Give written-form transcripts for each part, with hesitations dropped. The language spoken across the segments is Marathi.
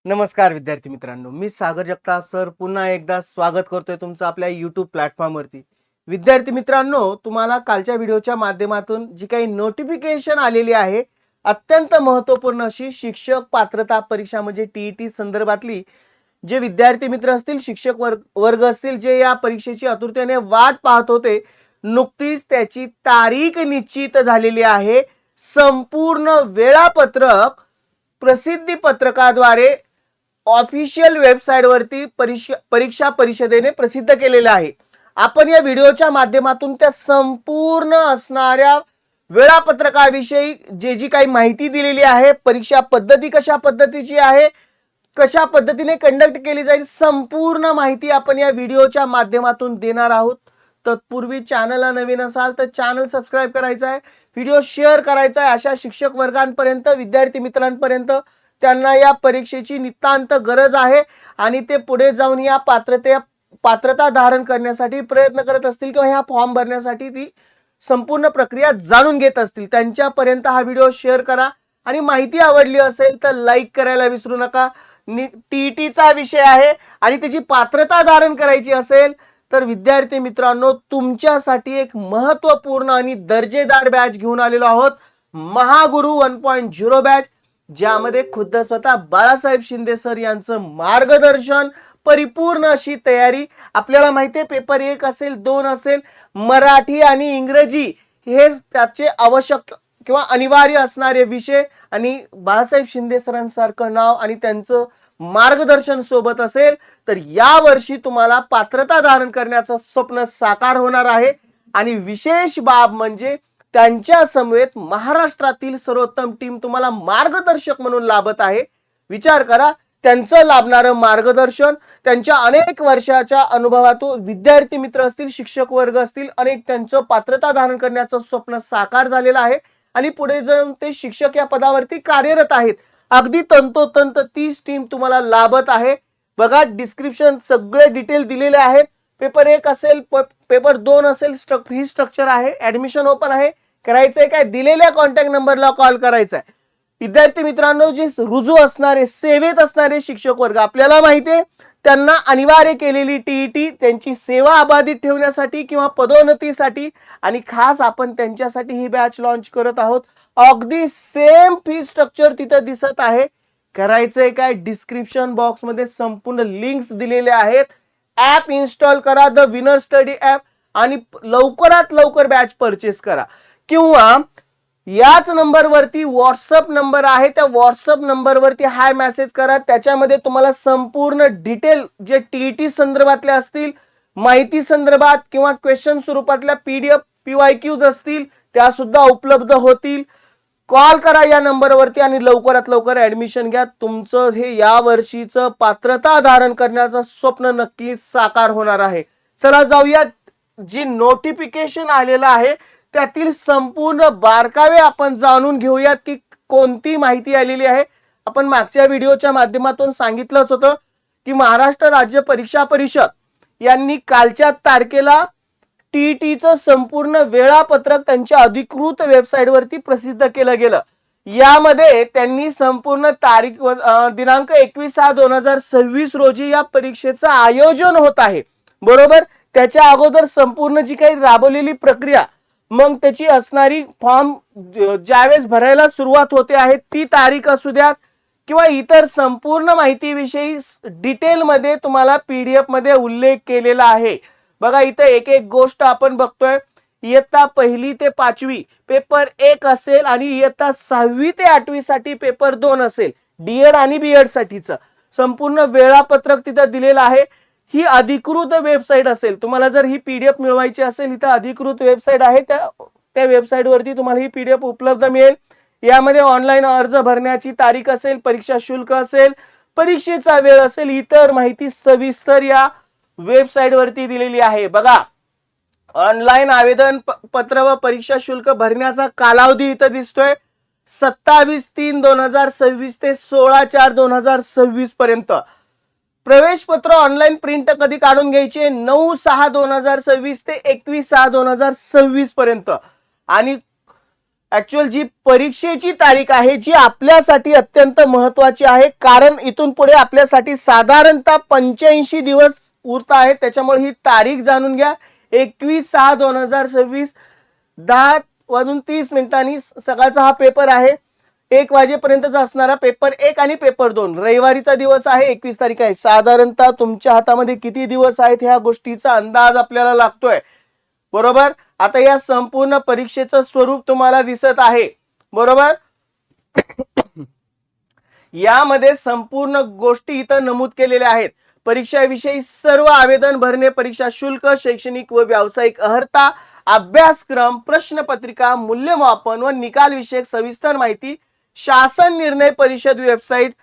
नमस्कार विद्यार्थी मित्रांनो, मी सागर जगताप सर पुन्हा एकदा स्वागत करतोय तुमचं आपल्या YouTube प्लॅटफॉर्मवरती. विद्यार्थी मित्रांनो, तुम्हाला कालच्या व्हिडिओच्या माध्यमातून जी काही नोटिफिकेशन आलेली आहे, अत्यंत महत्त्वपूर्ण अशी शिक्षक पात्रता परीक्षा म्हणजे टी संदर्भातली जे विद्यार्थी मित्र असतील, शिक्षक वर्ग असतील, जे या परीक्षेची आतुरतेने वाट पाहत होते, नुकतीच त्याची तारीख निश्चित झालेली आहे. संपूर्ण वेळापत्रक प्रसिद्धी पत्रकाद्वारे ऑफिशियल वेबसाईट वरती परीक्षा परिषदेने प्रसिद्ध केलेलं आहे. आपण या व्हिडिओच्या माध्यमातून त्या संपूर्ण असणाऱ्या वेळापत्रकाविषयी जी काही माहिती दिलेली आहे, परीक्षा पद्धती कशा पद्धतीची आहे, कशा पद्धतीने कंडक्ट केली जाईल, संपूर्ण माहिती आपण या व्हिडिओच्या माध्यमातून देणार आहोत. तत्पूर्वी चॅनलला नवीन असाल तर चॅनल सबस्क्राईब करायचा आहे, व्हिडिओ शेअर करायचा आहे अशा शिक्षक वर्गांपर्यंत, विद्यार्थी मित्रांपर्यंत. त्यांना या परीक्षेची नितांत गरज आहे आणि ते पुढे जाऊन या पात्रता धारण करण्यासाठी प्रयत्न करत असतील किंवा ह्या फॉर्म भरण्यासाठी ती संपूर्ण प्रक्रिया जाणून घेत असतील. त्यांच्यापर्यंत हा व्हिडिओ शेअर करा आणि माहिती आवडली असेल तर लाईक करायला विसरू नका. टीईटीचा विषय आहे आणि त्याची पात्रता धारण करायची असेल तर विद्यार्थी मित्रांनो, तुमच्यासाठी एक महत्त्वपूर्ण आणि दर्जेदार बॅच घेऊन आलेलो आहोत, महागुरु 1.0 बॅच, ज्यामध्ये खुद्द स्वतः बाळासाहेब शिंदे सर यांचं मार्गदर्शन, परिपूर्ण अशी तयारी. आपल्याला माहितीये पेपर 1 असेल, 2 असेल, मराठी आणि इंग्रजी हे त्याचे आवश्यक किंवा अनिवार्य असणारे विषय आणि बाळासाहेब शिंदे सरांसारखं नाव आणि त्यांचं मार्गदर्शन सोबत असेल तर या वर्षी तुम्हाला पात्रता धारण करण्याचं स्वप्न साकार होणार आहे. आणि विशेष बाब म्हणजे त्यांच्या समवेत महाराष्ट्रातील सर्वोत्तम टीम तुम्हाला मार्गदर्शक म्हणून लाभत आहे. विचार करा, त्यांचं लाभणारं मार्गदर्शन, त्यांच्या अनेक वर्षाच्या अनुभवातून विद्यार्थी मित्र असतील, शिक्षक वर्ग असतील, अनेक त्यांचं पात्रता धारण करण्याचं स्वप्न साकार झालेलं आहे आणि पुढे जाऊन ते शिक्षक या पदावरती कार्यरत आहेत. अगदी तंतोतंत 30 टीम तुम्हाला लाभत आहे. बघा, डिस्क्रिप्शन सगळे डिटेल दिलेले आहेत. पेपर 1 असेल, पेपर 2 असेल, ही स्ट्रक्चर आहे. ऍडमिशन ओपन आहे. करायचंय काय, दिलेल्या कॉन्टॅक्ट नंबरला कॉल करायचा आहे. विद्यार्थी मित्रांनो, जे रुजू असणारे, सेवेत असणारे शिक्षक वर्ग, आपल्याला माहितीये त्यांना अनिवार्य केलेली टीईटी त्यांची सेवा अबाधित ठेवण्यासाठी किंवा पदोन्नतीसाठी, आणि खास आपण त्यांच्यासाठी ही बॅच लॉन्च करत आहोत. अगदी सेम फी स्ट्रक्चर तिथं दिसत आहे. करायचंय काय, डिस्क्रिप्शन बॉक्स मध्ये संपूर्ण लिंक्स दिलेले आहेत. ऍप इन्स्टॉल करा, द विनर स्टडी ऍप, आणि लवकरात लवकर बॅच परचेस करा. किंवा याच नंबरवरती व्हॉट्सअप नंबर आहे, त्या व्हॉट्सअप नंबरवरती हाय मेसेज करा. त्याच्यामध्ये तुम्हाला संपूर्ण डिटेल जे टीईटी संदर्भातले असतील, माहिती संदर्भात किंवा क्वेश्चन स्वरूपातल्या PDF PYQs असतील त्या सुद्धा उपलब्ध होतील. कॉल करा या नंबरवरती आणि लवकरात लवकर ऍडमिशन घ्या. तुमचं हे या वर्षीचं पात्रता धारण करण्याचं स्वप्न नक्की साकार होणार आहे. चला जाऊया, जी नोटिफिकेशन आलेलं आहे त्यातील संपूर्ण बारकावे आपण जाणून घेऊयात की कोणती माहिती आलेली आहे. आपण मागच्या व्हिडिओच्या माध्यमातून सांगितलंच होतं की महाराष्ट्र राज्य परीक्षा परिषद यांनी कालच्या तारखेला टीईटीचं संपूर्ण वेळापत्रक त्यांच्या अधिकृत वेबसाईटवरती प्रसिद्ध केलं गेलं. यामध्ये त्यांनी संपूर्ण तारीख दिनांक 21/6/2026 रोजी या परीक्षेचं आयोजन होत आहे, बरोबर. त्याच्या अगोदर संपूर्ण जी काही राबवलेली प्रक्रिया, मग त्याची असणारी फॉर्म ज्यावेळेस भरायला सुरुवात होते आहे ती तारीख असू द्यात किंवा इतर संपूर्ण माहितीविषयी डिटेलमध्ये तुम्हाला PDF मध्ये उल्लेख केलेला आहे. बघा, इथे एक एक गोष्ट आपण बघतोय. इयत्ता 1ली ते 5वी पेपर 1 असेल आणि इयत्ता 6वी ते 8वी साठी पेपर 2 असेल. डीएड आणि बीएड साठीचं संपूर्ण वेळापत्रक तिथे दिलेलं आहे. ही अधिकृत वेबसाईट असेल. तुम्हाला जर ही PDF मिळवायची असेल, इथं अधिकृत वेबसाईट आहे, त्या वेबसाईट वरती तुम्हाला ही PDF उपलब्ध मिळेल. यामध्ये ऑनलाईन अर्ज भरण्याची तारीख असेल, परीक्षा शुल्क असेल, परीक्षेचा वेळ असेल, इतर माहिती सविस्तर या वेबसाईट वरती दिलेली आहे. बघा, ऑनलाईन आवेदन पत्र व परीक्षा शुल्क भरण्याचा कालावधी इथं दिसतोय 27/3/2026 ते 16/4/2026 पर्यंत. प्रवेश पत्र ऑनलाईन प्रिंट कधी काढून घ्यायचे, 9/6/2026 ते 21/6/2026 पर्यंत. आणि ऍक्च्युअल जी परीक्षेची तारीख आहे जी आपल्यासाठी अत्यंत महत्वाची आहे, कारण इथून पुढे आपल्यासाठी साधारणतः 85 दिवस उरत आहेत. त्याच्यामुळे ही तारीख जाणून घ्या. 21/6/2026 10:30 सकाळचा हा पेपर आहे. 1 वाजेपर्यंतचा असणारा पेपर 1 आणि पेपर 2 रविवारीचा दिवस आहे. 21 तारीख आहे. साधारणतः तुमच्या हातामध्ये किती दिवस आहेत ह्या गोष्टीचा अंदाज आपल्याला लागतोय, बरोबर. आता या संपूर्ण परीक्षेचं स्वरूप तुम्हाला दिसत आहे, बरोबर. यामध्ये संपूर्ण गोष्टी इथं नमूद केलेल्या आहेत. परीक्षेविषयी सर्व आवेदन भरणे, परीक्षा शुल्क, शैक्षणिक व व्यावसायिक अर्हता, अभ्यासक्रम, प्रश्नपत्रिका, मूल्यमापन व निकाल विषयक सविस्तर माहिती शासन निर्णय परिषद वेबसाईट,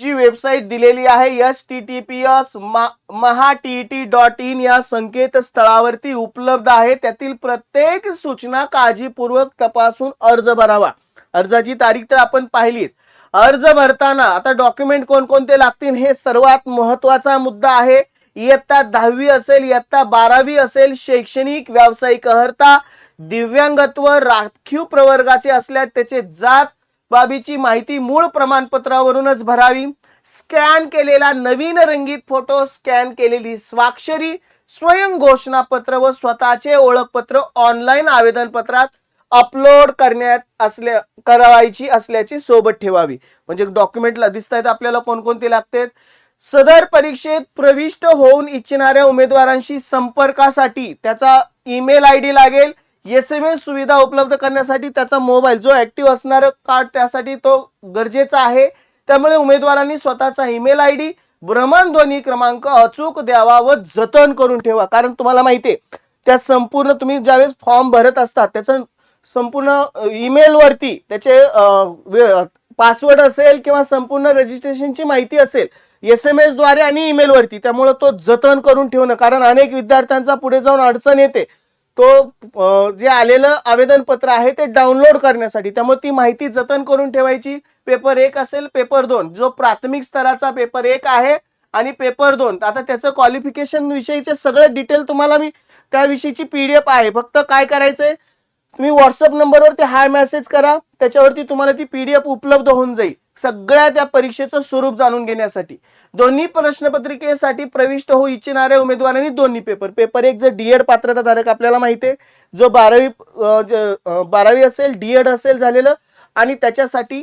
जी वेबसाईट दिलेली आहे https://mahatet.in या संकेतस्थळावरती उपलब्ध आहे. त्यातील प्रत्येक सूचना काळजीपूर्वक तपासून अर्ज भरावा. अर्जाची तारीख तर आपण पाहिलीच. अर्ज भरताना आता डॉक्युमेंट कोणकोणते लागतील हे सर्वात महत्वाचा मुद्दा आहे. इयत्ता 10वी असेल, इयत्ता 12वी असेल, शैक्षणिक व्यावसायिक अर्हता, दिव्यांगत्व, राखीव प्रवर्गाचे असल्यास त्याचे जात बाबीची माहिती मूळ प्रमाणपत्रावरूनच भरावी. स्कॅन केलेला नवीन रंगीत फोटो, स्कॅन केलेली स्वाक्षरी, स्वयं घोषणापत्र व स्वतःचे ओळखपत्र ऑनलाईन आवेदन पत्रात अपलोड करावायची असल्याची सोबत ठेवावी. म्हणजे डॉक्युमेंटला दिसत आहेत आपल्याला कोणकोणते लागतात. सदर परीक्षेत प्रविष्ट होऊन इच्छिणाऱ्या उमेदवारांशी संपर्कासाठी त्याचा ईमेल आयडी लागेल. SMS सुविधा उपलब्ध करण्यासाठी त्याचा मोबाईल जो ऍक्टिव्ह असणार कार्ड त्यासाठी तो गरजेचा आहे. त्यामुळे उमेदवारांनी स्वतःचा ईमेल आयडी, भ्रमणध्वनी क्रमांक अचूक द्यावा व जतन करून ठेवा. कारण तुम्हाला माहिती आहे त्या संपूर्ण तुम्ही ज्यावेळेस फॉर्म भरत असतात त्याचं संपूर्ण ईमेल वरती त्याचे पासवर्ड असेल किंवा संपूर्ण रजिस्ट्रेशनची माहिती असेल SMS द्वारे आणि ईमेल वरती. त्यामुळे तो जतन करून ठेवणं, कारण अनेक विद्यार्थ्यांचा पुढे जाऊन अडचण येते तो जे आलेलं आवेदन पत्र आहे ते डाउनलोड करण्यासाठी. त्यामुळे ती माहिती जतन करून ठेवायची. पेपर 1 असेल, पेपर 2 जो प्राथमिक स्तराचा पेपर 1 आहे आणि पेपर 2 आता त्याचं क्वालिफिकेशन विषयीचे सगळे डिटेल तुम्हाला मी त्याविषयीची PDF आहे. फक्त काय करायचंय, तुम्ही व्हॉट्सअप नंबरवरती हाय मेसेज करा, त्याच्यावरती तुम्हाला ती PDF उपलब्ध होऊन जाईल सगळ्या त्या परीक्षेचं स्वरूप जाणून घेण्यासाठी. दोन्ही प्रश्नपत्रिकेसाठी प्रविष्ट होऊ इच्छिणाऱ्या उमेदवारांनी दोन्ही पेपर 1 जर डीएड पात्रता धारक आपल्याला माहिती आहे, जो 12वी असेल, डीएड असेल झालेलं आणि त्याच्यासाठी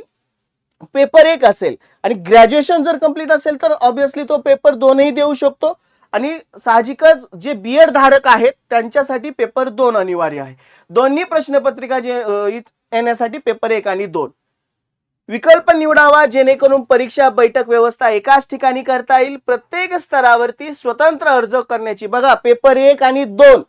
पेपर 1 असेल, आणि ग्रॅज्युएशन जर कंप्लीट असेल तर ऑब्विसली तो पेपर 2ही देऊ शकतो. आणि साहजिकच जे बीएड धारक आहेत त्यांच्यासाठी पेपर 2 अनिवार्य आहे. दोन्ही प्रश्नपत्रिका जे येण्यासाठी पेपर 1 आणि 2 विकल्प निवडावा, जेणेकरून परीक्षा बैठक व्यवस्था एकाच ठिकाणी करता येईल. प्रत्येक स्तरावरती स्वतंत्र अर्ज करण्याची, बघा पेपर 1 आणि 2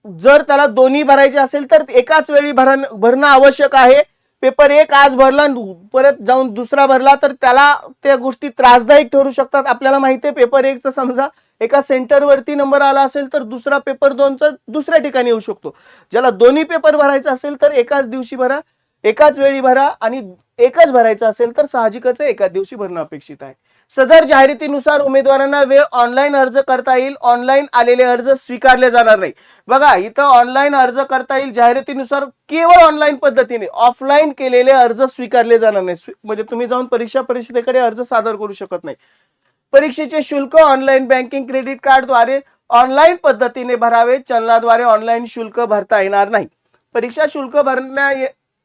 जर त्याला दोन्ही भरायचे असेल तर एकाच वेळी भरणं आवश्यक आहे. पेपर 1 आज भरला परत जाऊन दुसरा भरला तर त्याला त्या गोष्टी त्रासदायक ठरू शकतात. आपल्याला माहिती आहे पेपर 1 चा समजा एका सेंटरवरती नंबर आला असेल तर दुसरा पेपर 2 चा दुसऱ्या ठिकाणी येऊ शकतो. ज्याला दोन्ही पेपर भरायचे असेल तर एकाच दिवशी भरा, एकाच वेळी भरा, आणि एकच भरायचं असेल तर साहजिकच एकाच दिवशी भरणं अपेक्षित आहे. सदर जाहिरातीनुसार उमेदवारांना वेळ ऑनलाईन अर्ज करता येईल. ऑनलाईन आलेले अर्ज स्वीकारले जाणार नाही. बघा इथं ऑनलाईन अर्ज करता येईल जाहिरातीनुसार, केवळ ऑनलाईन पद्धतीने. ऑफलाईन केलेले अर्ज स्वीकारले जाणार नाही. म्हणजे तुम्ही जाऊन परीक्षा परिषदेकडे अर्ज सादर करू शकत नाही. परीक्षेचे शुल्क ऑनलाईन बँकिंग क्रेडिट कार्ड द्वारे ऑनलाईन पद्धतीने भरावे. चलनाद्वारे ऑनलाईन शुल्क भरता येणार नाही. परीक्षा शुल्क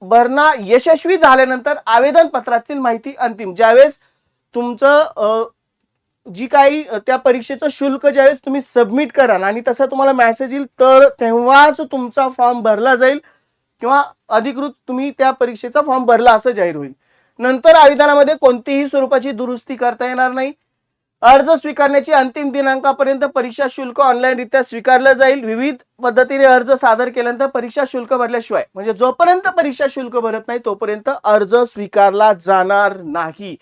भरणा यशस्वी झाल्यानंतर आवेदन पत्रातील माहिती अंतिम, ज्यावेळेस तुमचं जी काही त्या परीक्षेचं शुल्क ज्यावेळेस तुम्ही सबमिट कराल आणि तसा तुम्हाला मेसेज येईल तर तेव्हाच तुमचा फॉर्म भरला जाईल किंवा अधिकृत तुम्ही त्या परीक्षेचा फॉर्म भरला असं जाहीर होईल. नंतर आवेदनामध्ये कोणतीही स्वरूपाची दुरुस्ती करता येणार नाही. अर्ज स्वीकारण्याची अंतिम दिनांकापर्यंत परीक्षा शुल्क ऑनलाईन रित्या स्वीकारलं जाईल. विविध पद्धतीने अर्ज सादर केल्यानंतर परीक्षा शुल्क भरल्याशिवाय, म्हणजे जोपर्यंत परीक्षा शुल्क भरत नाही तोपर्यंत अर्ज स्वीकारला जाणार नाही.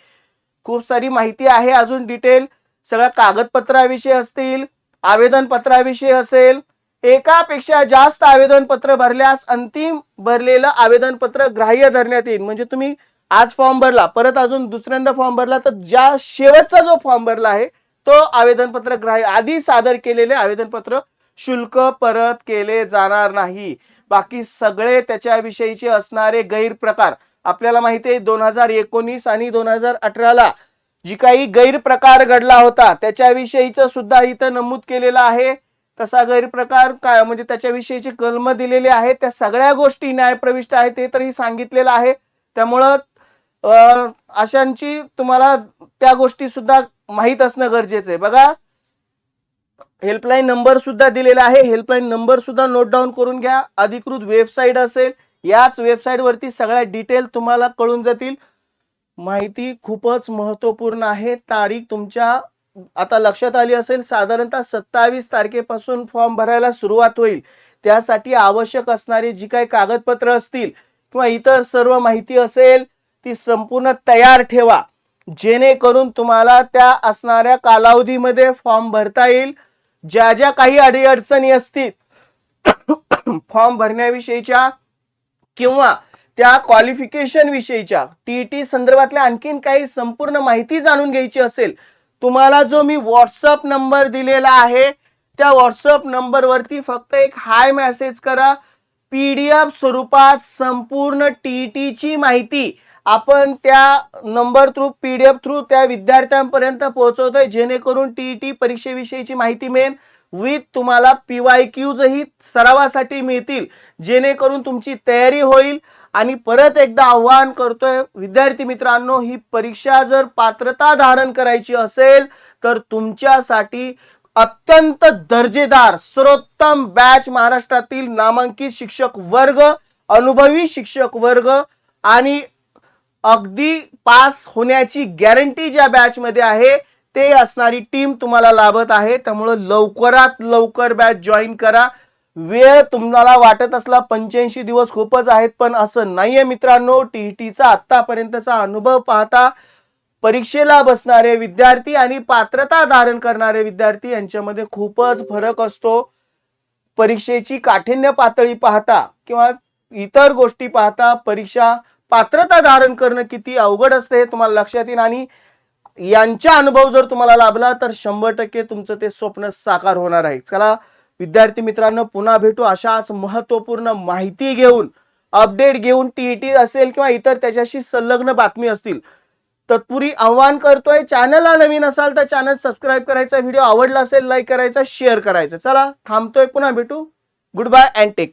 खूप सारी माहिती आहे अजून डिटेल, सगळ्या कागदपत्राविषयी असतील, आवेदन पत्राविषयी असेल. एकापेक्षा जास्त आवेदन पत्र भरल्यास अंतिम भरलेलं आवेदन पत्र ग्राह्य धरण्यात येईल. म्हणजे तुम्ही आज फॉर्म भरला, परत अजून दुसऱ्यांदा फॉर्म भरला तर ज्या शेवटचा जो फॉर्म भरला आहे तो आवेदन पत्र ग्राह्य, आधी सादर केलेले आवेदन पत्र शुल्क परत केले जाणार नाही. बाकी सगळे त्याच्याविषयीचे असणारे गैरप्रकार आपल्याला माहिती आहे 2019 आणि 2018ला जी काही गैरप्रकार घडला होता त्याच्याविषयीचं सुद्धा इथं नमूद केलेलं आहे. तसा गैरप्रकार काय म्हणजे त्याच्याविषयीचे कलम दिलेले आहेत, त्या सगळ्या गोष्टी न्यायप्रविष्ट आहेत ते तरी सांगितलेलं आहे. त्यामुळं अशांची तुम्हाला त्या गोष्टी सुद्धा माहित असणं गरजेचं आहे. बघा हेल्पलाईन नंबर सुद्धा दिलेला आहे, हेल्पलाईन नंबर सुद्धा नोट डाऊन करून घ्या. अधिकृत वेबसाईट असेल, याच वेबसाईट वरती सगळ्या डिटेल तुम्हाला कळून जातील. माहिती खूपच महत्त्वपूर्ण आहे. तारीख तुमच्या आता लक्षात आली असेल, साधारणतः 27 तारखेपासून फॉर्म भरायला सुरुवात होईल. त्यासाठी आवश्यक असणारी जी काही कागदपत्र असतील किंवा इतर सर्व माहिती असेल ती संपूर्ण तयार ठेवा, जेणेकरून तुम्हाला त्या असणाऱ्या कालावधीमध्ये फॉर्म भरता येईल. ज्या ज्या काही अडीअडचणी असतील फॉर्म भरण्याविषयीच्या किंवा त्या क्वालिफिकेशन विषयीच्या टीईटी संदर्भातल्या आणखीन काही संपूर्ण माहिती जाणून घ्यायची असेल, तुम्हाला जो मी व्हॉट्सअप नंबर दिलेला आहे त्या व्हॉट्सअप नंबर वरती फक्त एक हाय मेसेज करा. पीडीएफ स्वरूपात संपूर्ण टीईटीची माहिती आपण त्या नंबर थ्रू पीडीएफ थ्रू त्या विद्यार्थ्यांपर्यंत पोहोचवतोय, जेणेकरून टीईटी परीक्षेविषयीची माहिती मिळेल विथ तुम्हाला पीवायक्यूज ही सरावासाठी मिळतील, जेणेकरून तुमची तयारी होईल. आणि परत एकदा आव्हान करतोय विद्यार्थी मित्रांनो, ही परीक्षा जर पात्रता धारण करायची असेल तर तुमच्यासाठी अत्यंत दर्जेदार सर्वोत्तम बॅच महाराष्ट्रातील नामांकित शिक्षक वर्ग, अनुभवी शिक्षक वर्ग आणि अगदी पास होण्याची गॅरंटी ज्या बॅच मध्ये आहे ते असणारी टीम तुम्हाला लाभत आहे. त्यामुळे लवकरात लवकर बॅच जॉईन करा. वेळ तुम्हाला वाटत असला 85 दिवस खूपच आहेत, पण असं नाहीये मित्रांनो. टीईटीचा आतापर्यंतचा अनुभव पाहता परीक्षेला बसणारे विद्यार्थी आणि पात्रता धारण करणारे विद्यार्थी यांच्यामध्ये खूपच फरक असतो. परीक्षेची काठिण्य पातळी पाहता किंवा इतर गोष्टी पाहता परीक्षा पात्रता धारण करणं किती अवघड असते हे तुम्हाला लक्षात येईल. आणि यांचा अनुभव जर तुम्हाला लाभला तर 100% तुमचं ते स्वप्न साकार होणार आहे. चला विद्यार्थी मित्रांनो, पुन्हा भेटू अशाच महत्त्वपूर्ण माहिती घेऊन, अपडेट घेऊन. टीईटी असेल किंवा इतर त्याच्याशी संलग्न बातमी असतील. तत्पूर्वी आव्हान करतोय, चॅनलला नवीन असाल तर चॅनल सबस्क्राईब करायचा, व्हिडिओ आवडला असेल लाईक करायचा, शेअर करायचा. चला थांबतोय, पुन्हा भेटू. Good bye and take care.